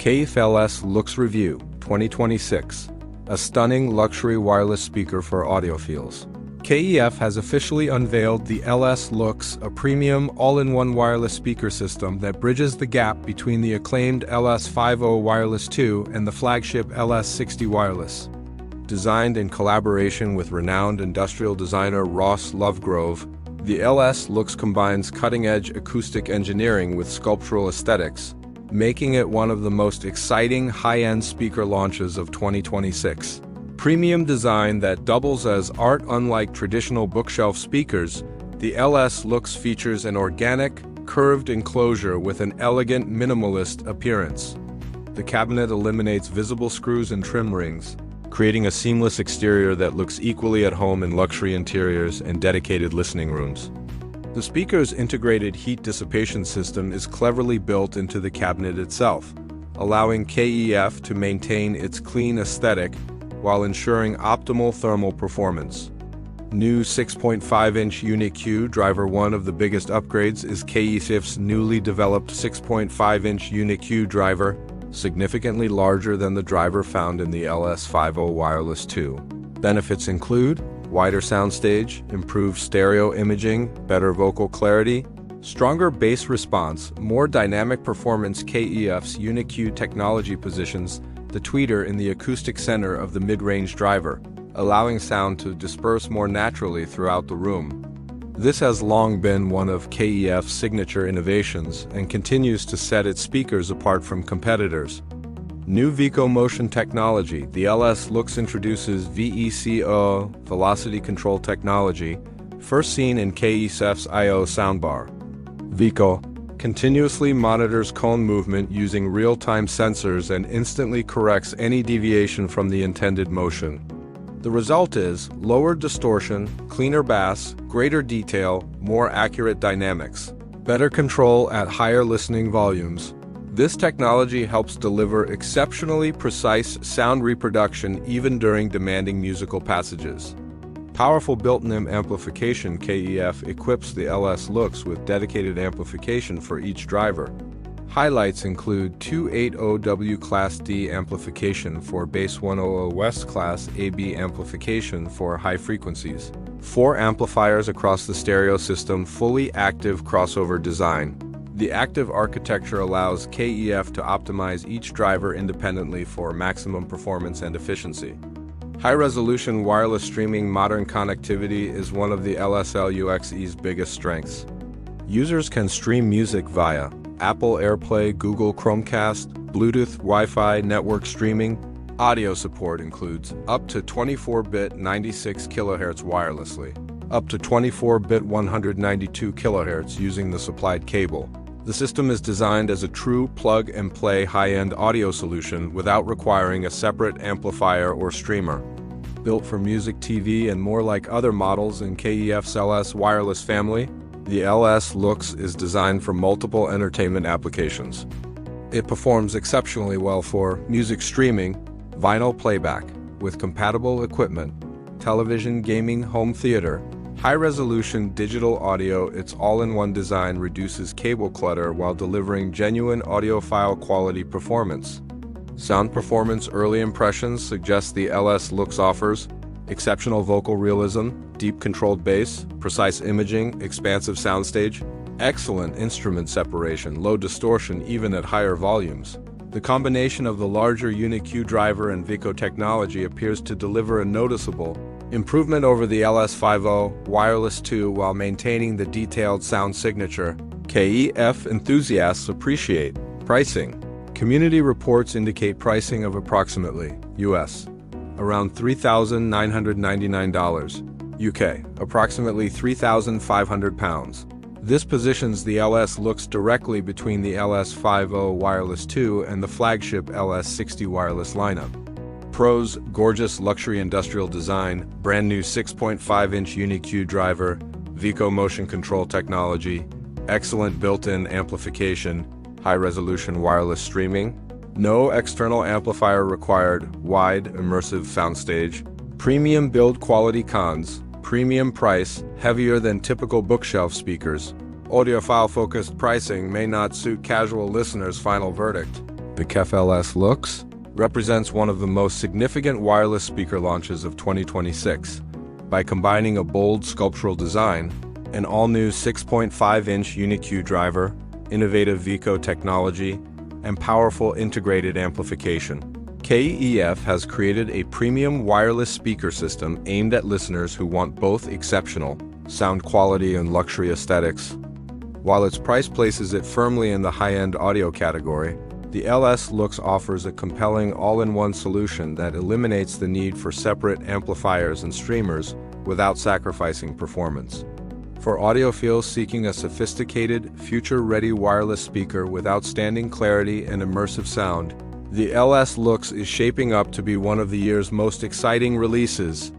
KEF LS LUXE Review 2026, a stunning luxury wireless speaker for audiophiles. KEF has officially unveiled the LS LUXE, a premium all-in-one wireless speaker system that bridges the gap between the acclaimed LS50 Wireless 2 and the flagship LS60 Wireless. Designed in collaboration with renowned industrial designer Ross Lovegrove, the LS LUXE combines cutting-edge acoustic engineering with sculptural aesthetics, making it one of the most exciting high-end speaker launches of 2026. Premium design that doubles as art. Unlike traditional bookshelf speakers, the LS LUXE features an organic, curved enclosure with an elegant minimalist appearance. The cabinet eliminates visible screws and trim rings, creating a seamless exterior that looks equally at home in luxury interiors and dedicated listening rooms. The speaker's integrated heat dissipation system is cleverly built into the cabinet itself, allowing KEF to maintain its clean aesthetic while ensuring optimal thermal performance. New 6.5-inch UniQ driver. One of the biggest upgrades is KEF's newly developed 6.5-inch UniQ driver, significantly larger than the driver found in the LS50 Wireless 2. Benefits include wider soundstage, improved stereo imaging, better vocal clarity, stronger bass response, more dynamic performance. KEF's UniQ technology positions the tweeter in the acoustic center of the mid-range driver, allowing sound to disperse more naturally throughout the room. This has long been one of KEF's signature innovations and continues to set its speakers apart from competitors. New VECO motion technology. The LS LUXE introduces VECO velocity control technology, first seen in KEF's I/O soundbar. VECO continuously monitors cone movement using real-time sensors and instantly corrects any deviation from the intended motion. The result is lower distortion, cleaner bass, greater detail, more accurate dynamics, better control at higher listening volumes. This technology helps deliver exceptionally precise sound reproduction even during demanding musical passages. Powerful built-in amplification. KEF equips the LS LUXE with dedicated amplification for each driver. Highlights include 280W Class D amplification for bass, 100 West Class AB amplification for high frequencies, 4 amplifiers across the stereo system, fully active crossover design. The active architecture allows KEF to optimize each driver independently for maximum performance and efficiency. High-resolution wireless streaming. Modern connectivity is one of the LS LUXE's biggest strengths. Users can stream music via Apple AirPlay, Google Chromecast, Bluetooth, Wi-Fi, network streaming. Audio support includes up to 24-bit 96 kHz wirelessly, up to 24-bit 192 kHz using the supplied cable. The system is designed as a true plug-and-play high-end audio solution without requiring a separate amplifier or streamer. Built for music, TV, and more. Like other models in KEF's LS wireless family, the LS LUXE is designed for multiple entertainment applications. It performs exceptionally well for music streaming, vinyl playback, with compatible equipment, television, gaming, home theater, high-resolution digital audio. Its all-in-one design reduces cable clutter while delivering genuine audiophile quality performance. Sound performance. Early impressions suggest the LS LUXE offers exceptional vocal realism, deep controlled bass, precise imaging, expansive soundstage, excellent instrument separation, low distortion even at higher volumes. The combination of the larger UniQ driver and VECO technology appears to deliver a noticeable improvement over the LS50 Wireless 2 while maintaining the detailed sound signature KEF enthusiasts appreciate. Pricing. Community reports indicate pricing of approximately US around $3,999, UK approximately £3,500. This positions the LS LUXE directly between the LS50 Wireless 2 and the flagship LS60 Wireless lineup. Pros: gorgeous luxury industrial design, brand new 6.5-inch UniQ driver, VECO motion control technology, excellent built-in amplification, high-resolution wireless streaming, no external amplifier required, wide immersive soundstage, premium build quality. Cons: premium price, heavier than typical bookshelf speakers. Audiophile-focused pricing may not suit casual listeners. Final verdict: The KEF LS LUXE represents one of the most significant wireless speaker launches of 2026 by combining a bold sculptural design, an all-new 6.5-inch UniQ driver, innovative VICO technology, and powerful integrated amplification. KEF has created a premium wireless speaker system aimed at listeners who want both exceptional sound quality and luxury aesthetics. While its price places it firmly in the high-end audio category, the LS LUXE offers a compelling all-in-one solution that eliminates the need for separate amplifiers and streamers without sacrificing performance. For audiophiles seeking a sophisticated, future-ready wireless speaker with outstanding clarity and immersive sound, the LS LUXE is shaping up to be one of the year's most exciting releases.